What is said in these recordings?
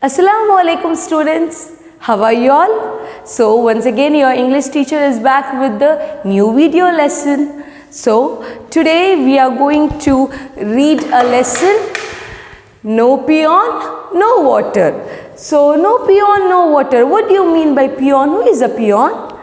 Assalamu alaikum students, how are you all? So once again your English teacher is back with the new video lesson. So today we are going to read a lesson, no peon, no water. So no peon, no water. What do you mean by peon? Who is a peon?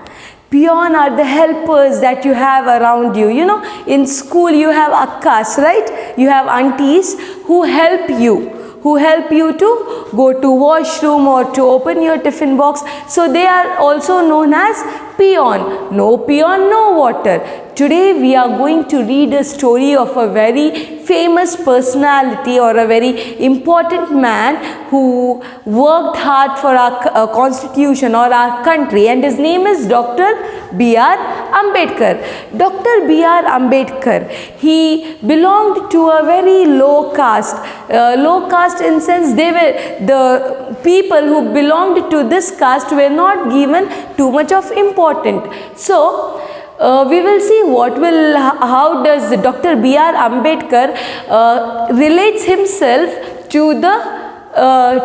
Peon are the helpers that you have around you. You know, in school you have akkas, right? You have aunties who help you to go to washroom or to open your tiffin box. So they are also known as peon. No peon, no water. Today we are going to read a story of a very famous personality or a very important man who worked hard for our constitution or our country, and his name is Dr. B.R. Ambedkar. Dr. B.R. Ambedkar, he belonged to a very low caste. Low caste in sense the people who belonged to this caste were not given too much of importance. So we will see how does Dr. B.R. Ambedkar relates himself to the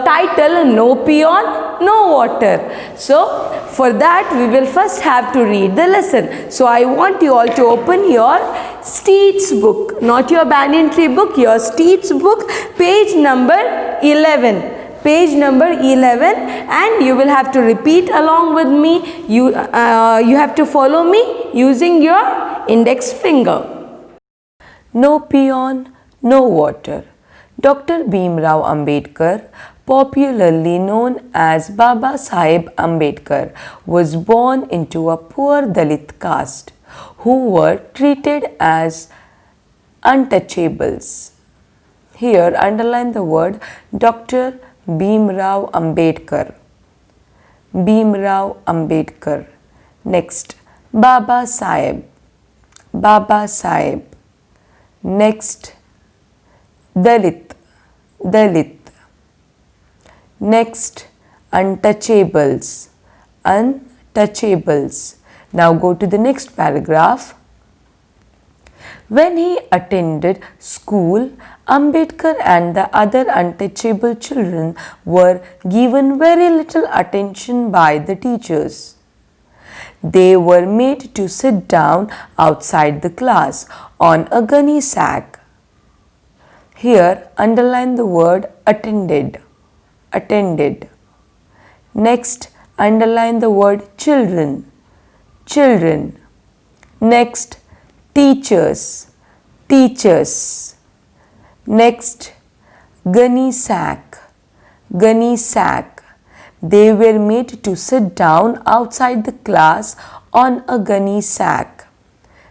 title no peon, no water. So for that we will first have to read the lesson. So I want you all to open your Steeds book, not your banyan tree book, your Steeds book, page number 11. Page number 11, and you will have to repeat along with me. You have to follow me using your index finger. No peon, no water. Dr. Bhimrao Ambedkar, popularly known as Baba Saheb Ambedkar, was born into a poor Dalit caste who were treated as untouchables. Here underline the word Dr. Bhimrao Ambedkar. Bhimrao Ambedkar. Next, Baba Saheb. Baba Saheb. Next, Dalit. Dalit. Next, untouchables. Untouchables. Now go to the next paragraph. When he attended school, Ambedkar and the other untouchable children were given very little attention by the teachers. They were made to sit down outside the class on a gunny sack. Here underline the word attended. Attended. Next underline the word children. Children. Next teachers. Teachers. Next, gunny sack. Gunny sack. They were made to sit down outside the class on a gunny sack.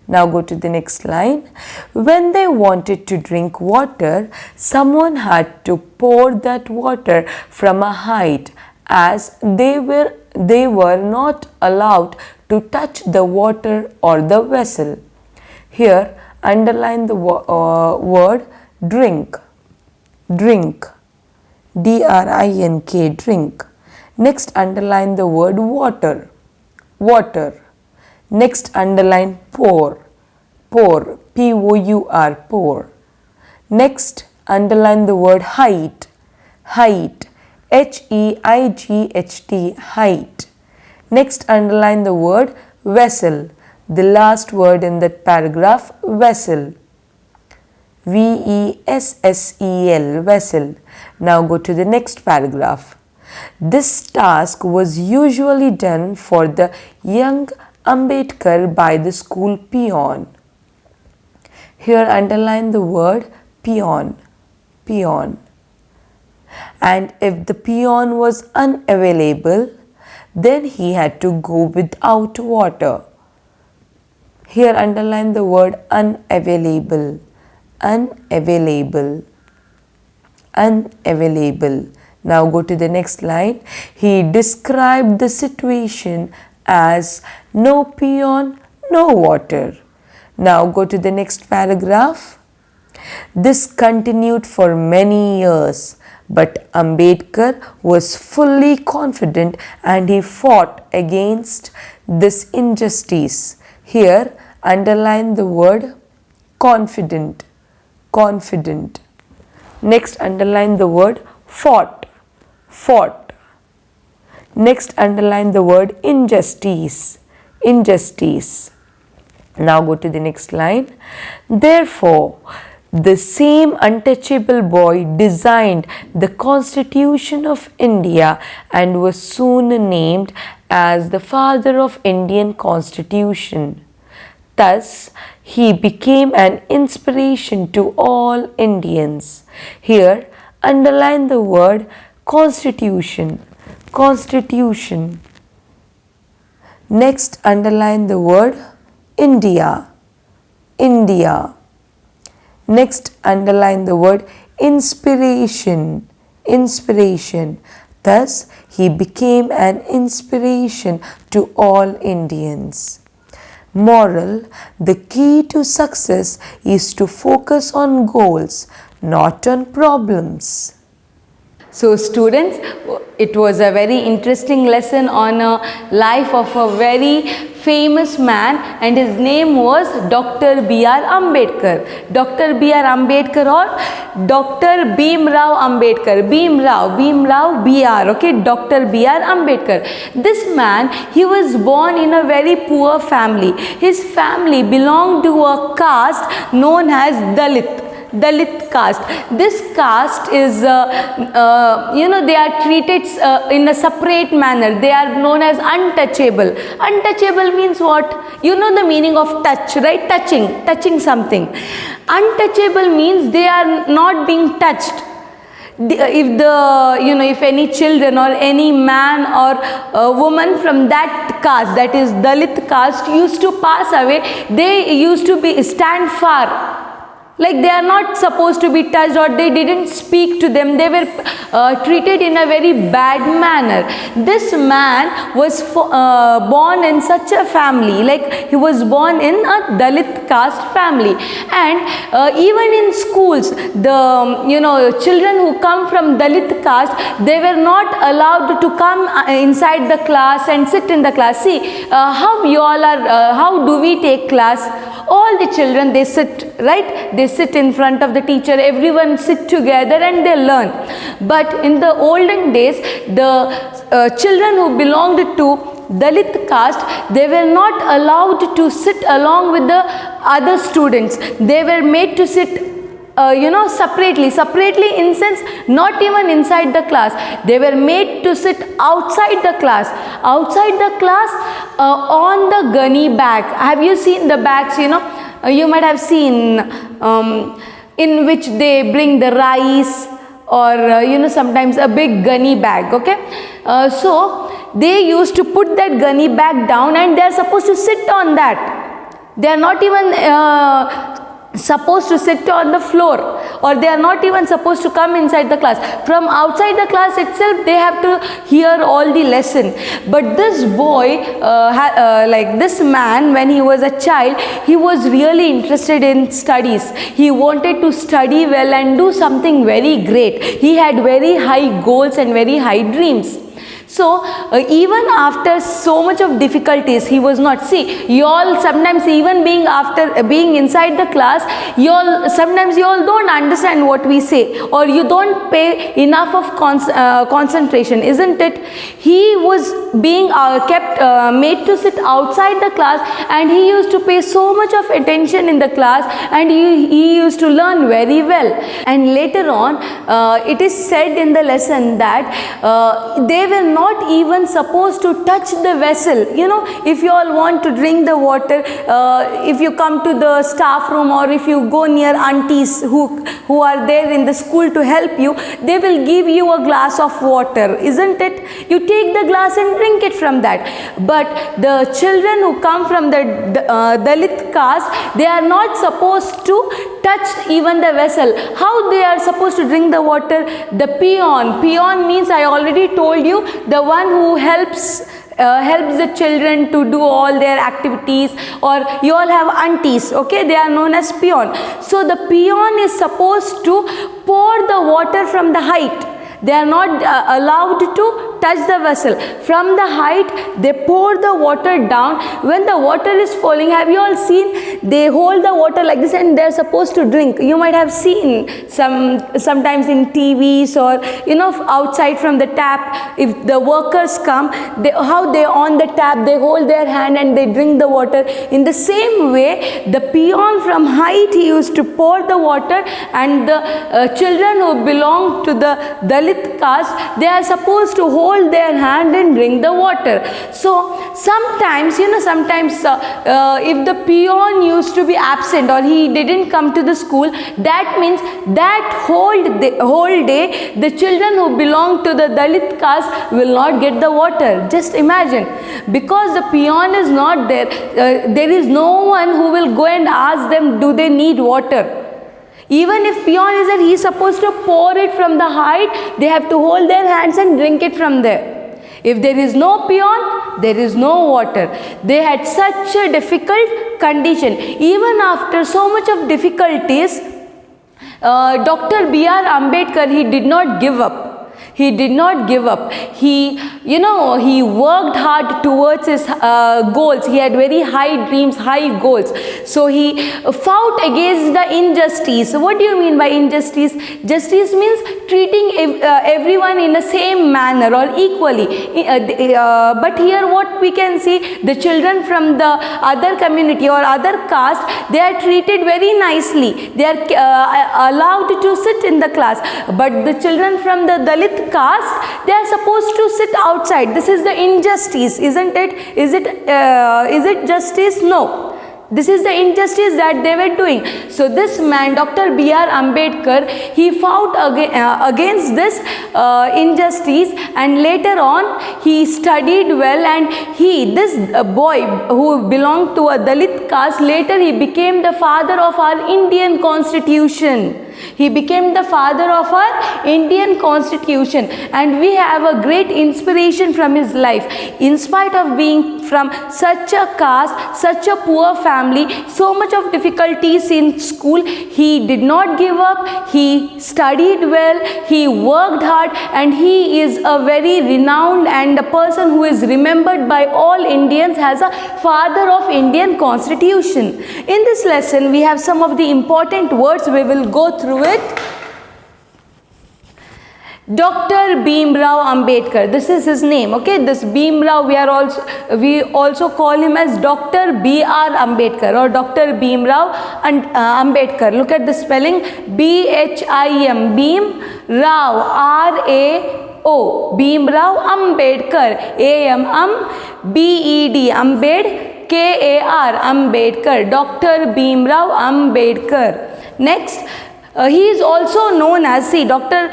Now go to the next line. When they wanted to drink water, someone had to pour that water from a height, as they were not allowed to touch the water or the vessel. Here underline the word drink. Drink. D-R-I-N-K, drink. Next underline the word water. Water. Next underline pour. Pour. P-O-U-R, pour. Next underline the word height. Height. H-E-I-G-H-T, height. Next underline the word vessel. The last word in that paragraph, vessel. V-E-S-S-E-L, vessel. Now go to the next paragraph. This task was usually done for the young Ambedkar by the school peon. Here underline the word peon. Peon. And if the peon was unavailable, then he had to go without water. Here underline the word unavailable. Unavailable. Unavailable. Now go to the next line. He described the situation as no peon, no water. Now go to the next paragraph. This continued for many years, but Ambedkar was fully confident and he fought against this injustice. Here underline the word confident. Confident. Next underline the word fought. fought. Next, underline the word injustice. Injustice. Now go to the next line. Therefore, the same untouchable boy designed the Constitution of India and was soon named as the father of Indian Constitution. Thus, he became an inspiration to all Indians. Here, underline the word Constitution. Constitution. Next, underline the word India. India. Next, underline the word inspiration. Inspiration. Thus, he became an inspiration to all Indians. Moral: the key to success is to focus on goals, not on problems. So students, it was a very interesting lesson on a life of a very famous man, and his name was Dr. B.R. Ambedkar. Dr. B.R. Ambedkar or Dr. Bhimrao Ambedkar. Bhimrao, B.R. Okay, Dr. B.R. Ambedkar. This man, he was born in a very poor family. His family belonged to a caste known as Dalit caste. This caste is, they are treated in a separate manner. They are known as untouchable. Untouchable means what? You know the meaning of touch, right? Touching something. Untouchable means they are not being touched. If any children or any man or woman from that caste, that is Dalit caste, used to pass away, they used to stand far. Like they are not supposed to be touched, or they didn't speak to them. They were treated in a very bad manner. This man was born in such a family, like he was born in a Dalit caste family. And even in schools, the children who come from Dalit caste, they were not allowed to come inside the class and sit in the class. See, how you all are, how do we take class? All the children, they sit, right? They sit in front of the teacher. Everyone sit together and they learn. But in the olden days, the children who belonged to Dalit caste, they were not allowed to sit along with the other students. They were made to sit separately in sense, not even inside the class. They were made to sit outside the class. On the gunny bag. Have you seen the bags, you might have seen in which they bring the rice or, sometimes a big gunny bag, okay. So, they used to put that gunny bag down and they are supposed to sit on that. They are not even supposed to sit on the floor, or they are not even supposed to come inside the class. From outside the class itself, they have to hear all the lesson. But this boy, like this man, when he was a child, he was really interested in studies. He wanted to study well and do something very great. He had very high goals and very high dreams. So, even after so much of difficulties, he was not, see, you all sometimes even being inside the class, sometimes you all don't understand what we say, or you don't pay enough of concentration, isn't it? He was being made to sit outside the class, and he used to pay so much of attention in the class, and he used to learn very well. And later on, it is said in the lesson that they were not even supposed to touch the vessel. If you all want to drink the water, if you come to the staff room, or if you go near aunties who are there in the school to help you, they will give you a glass of water, isn't it? You take the glass and drink it from that. But the children who come from the Dalit caste, they are not supposed to touch even the vessel. How they are supposed to drink the water? The peon. Peon means, I already told you, the one who helps the children to do all their activities, or you all have aunties, okay, they are known as peon. So the peon is supposed to pour the water from the height. They are not allowed to touch the vessel. From the height, they pour the water down. When the water is falling, have you all seen, they hold the water like this and they are supposed to drink. You might have seen sometimes in TVs or outside from the tap, if the workers come, how they on the tap, they hold their hand and they drink the water. In the same way, the peon from height, he used to pour the water, and the children who belong to the Dalit caste, they are supposed to hold their hand and drink the water. So sometimes, if the peon used to be absent or he didn't come to the school, that means that whole day the children who belong to the Dalit caste will not get the water. Just imagine, because the peon is not there, there is no one who will go and ask them, do they need water? Even if peon is there, he is supposed to pour it from the height. They have to hold their hands and drink it from there. If there is no peon, there is no water. They had such a difficult condition. Even after so much of difficulties, Dr. B.R. Ambedkar, he did not give up. He did not give up. He worked hard towards his goals. He had very high dreams, high goals. So he fought against the injustice. What do you mean by injustice? Justice means treating everyone in the same manner or equally. But here what we can see, the children from the other community or other caste, they are treated very nicely. They are allowed to sit in the class. But the children from the Dalit caste, they are supposed to sit outside. This is the injustice, isn't it? Is it justice? No. This is the injustice that they were doing. So this man, Dr. B.R. Ambedkar, he fought against this injustice, and later on he studied well, and this boy who belonged to a Dalit caste, later he became the father of our Indian Constitution. He became the father of our Indian Constitution, and we have a great inspiration from his life. In spite of being from such a caste, such a poor family, so much of difficulties in school, he did not give up. He studied well, he worked hard, and he is a very renowned and a person who is remembered by all Indians as a father of Indian Constitution. In this lesson, we have some of the important words. We will go through it. Dr. Bhimrao Ambedkar, this is his name, okay? This Bhimrao, we also call him as Dr. B.R. Ambedkar or Dr. Bhimrao Ambedkar. Look at the spelling, B-H-I-M, Bhim Rao, R-A-O, Bhimrao Ambedkar, A-M, B-E-D, Ambed, K-A-R, Ambedkar, Dr. Bhimrao Ambedkar. Next, he is also known as, Dr.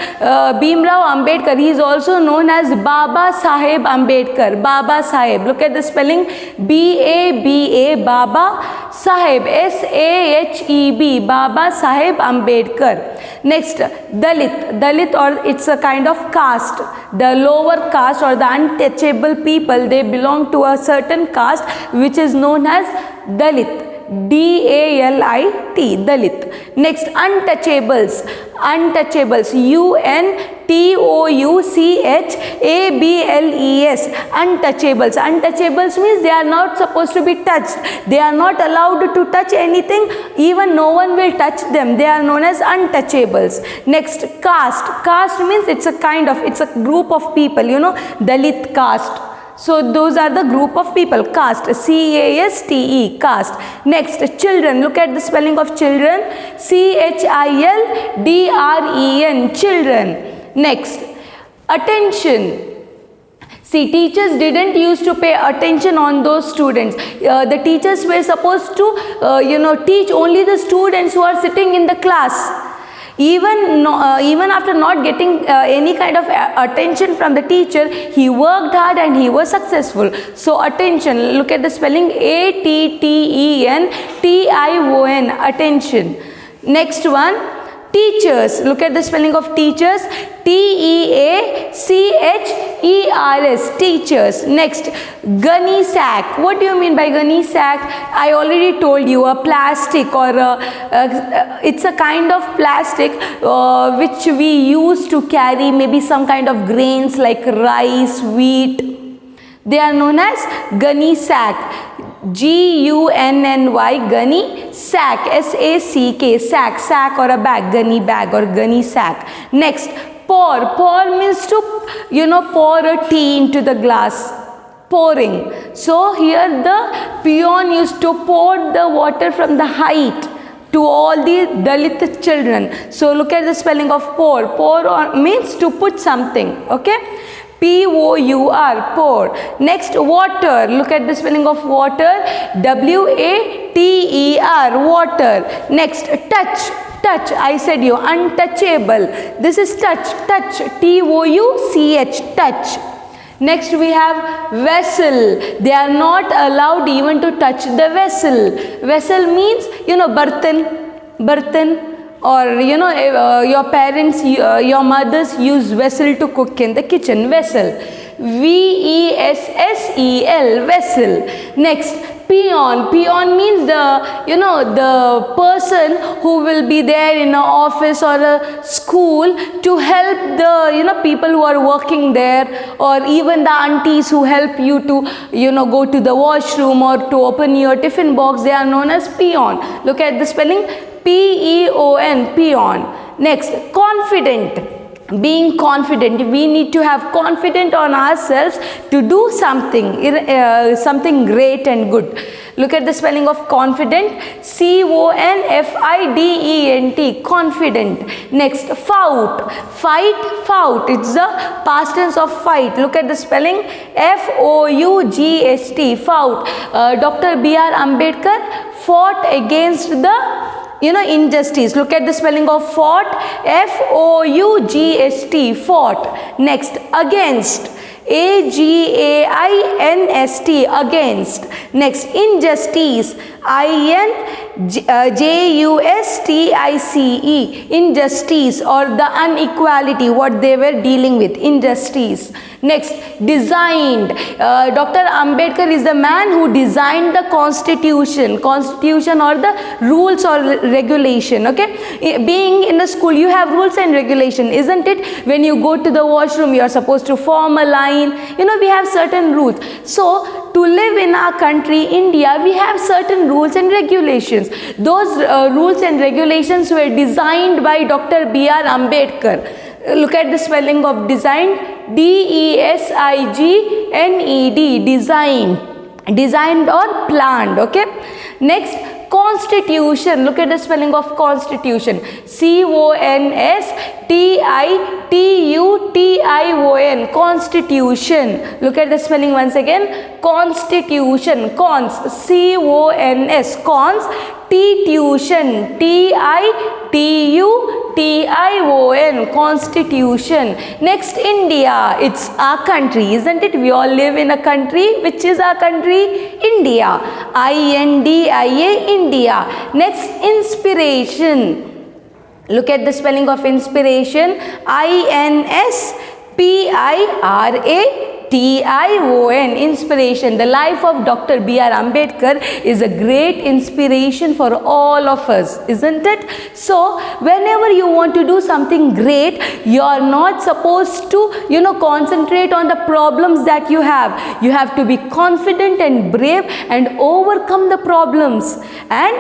Bhimrao Ambedkar, he is also known as Baba Saheb Ambedkar. Baba Saheb, look at the spelling, B-A-B-A, Baba Saheb, S-A-H-E-B, Baba Saheb Ambedkar. Next, Dalit, or it's a kind of caste, the lower caste or the untouchable people, they belong to a certain caste which is known as Dalit. D-A-L-I-T, Dalit. Next, untouchables, U-N-T-O-U-C-H-A-B-L-E-S, untouchables. Untouchables means they are not supposed to be touched. They are not allowed to touch anything. Even no one will touch them. They are known as untouchables. Next, caste. Caste means it's a group of people, Dalit caste. So those are the group of people, caste, C-A-S-T-E, caste. Next, children, look at the spelling of children, C-H-I-L-D-R-E-N, children. Next, attention. See, teachers didn't used to pay attention on those students. The teachers were supposed to, teach only the students who are sitting in the class. Even after not getting any kind of attention from the teacher, he worked hard and he was successful. So attention, look at the spelling, A-T-T-E-N-T-I-O-N, attention. Next one, teachers, look at the spelling of teachers, T-E-A-C-H-E-R-S, teachers. Next, gunny sack. What do you mean by gunny sack? I already told you, a plastic or it's a kind of plastic which we use to carry maybe some kind of grains like rice, wheat. They are known as gunny sack. G-U-N-N-Y, gunny. Sack, S-A-C-K, sack, sack or a bag, gunny bag or gunny sack. Next, pour. Pour means to, pour a tea into the glass. Pouring. So here the peon used to pour the water from the height to all the Dalit children. So look at the spelling of pour. Pour means to put something. Okay. P-O-U-R, pour. Next, water. Look at the spelling of water. W-A-T-E-R, water. Next, touch. Touch, I said you, untouchable. This is touch, touch, T-O-U-C-H, touch. Next we have vessel. They are not allowed even to touch the vessel. Vessel means, bartan. Or your parents, your mothers use vessel to cook in the kitchen. Vessel, V-E-S-S-E-L, vessel. Next, peon. Peon means the person who will be there in an office or a school to help the people who are working there, or even the aunties who help you to go to the washroom or to open your tiffin box. They are known as peon. Look at the spelling. P-E-O-N, peon. Next, confident. Being confident. We need to have confidence on ourselves to do something great and good. Look at the spelling of confident. C-O-N-F-I-D-E-N-T, confident. Next, faut. Fight, faut. It's the past tense of fight. Look at the spelling. F-O-U-G-H-T, faut. Dr. B.R. Ambedkar fought against the injustice. Look at the spelling of fought. F-O-U-G-H-T, fought. Next, against. A-G-A-I-N-S-T, against. Next, injustice. I-N-J-U-S-T-I-C-E, injustice, or the inequality, what they were dealing with, injustice. Next, designed. Dr. Ambedkar is the man who designed the constitution or the rules or regulation. Okay, being in the school, you have rules and regulation, isn't it? When you go to the washroom, you are supposed to form a line. We have certain rules. So to live in our country, India, we have certain rules and regulations. Those rules and regulations were designed by Dr. B.R. Ambedkar. Look at the spelling of designed. D-E-S-I-G-N-E-D, designed. Designed or planned. Okay. Next, constitution. Look at the spelling of constitution. C-O-N-S-T-I-T-U-T-I-O-N, constitution. Look at the spelling once again. Constitution, cons, C-O-N-S, cons, T-tuition, T-I-T-U-T-I-O-N, constitution. Next, India. It's our country, isn't it? We all live in a country. Which is our country? India. I-N-D-I-A, India. Next, inspiration. Look at the spelling of inspiration. I-N-S-P-I-R-A-T-I-O-N, inspiration. The life of Dr. B.R. Ambedkar is a great inspiration for all of us, isn't it? So, whenever you want to do something great, you are not supposed to, concentrate on the problems that you have. You have to be confident and brave and overcome the problems. And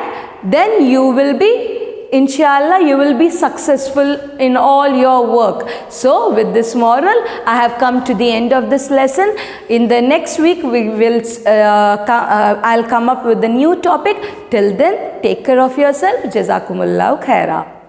then you will be, inshallah, you will be successful in all your work. So with this moral, I have come to the end of this lesson. In the next week, I'll come up with a new topic. Till then, take care of yourself. Jazakumullahu khaira.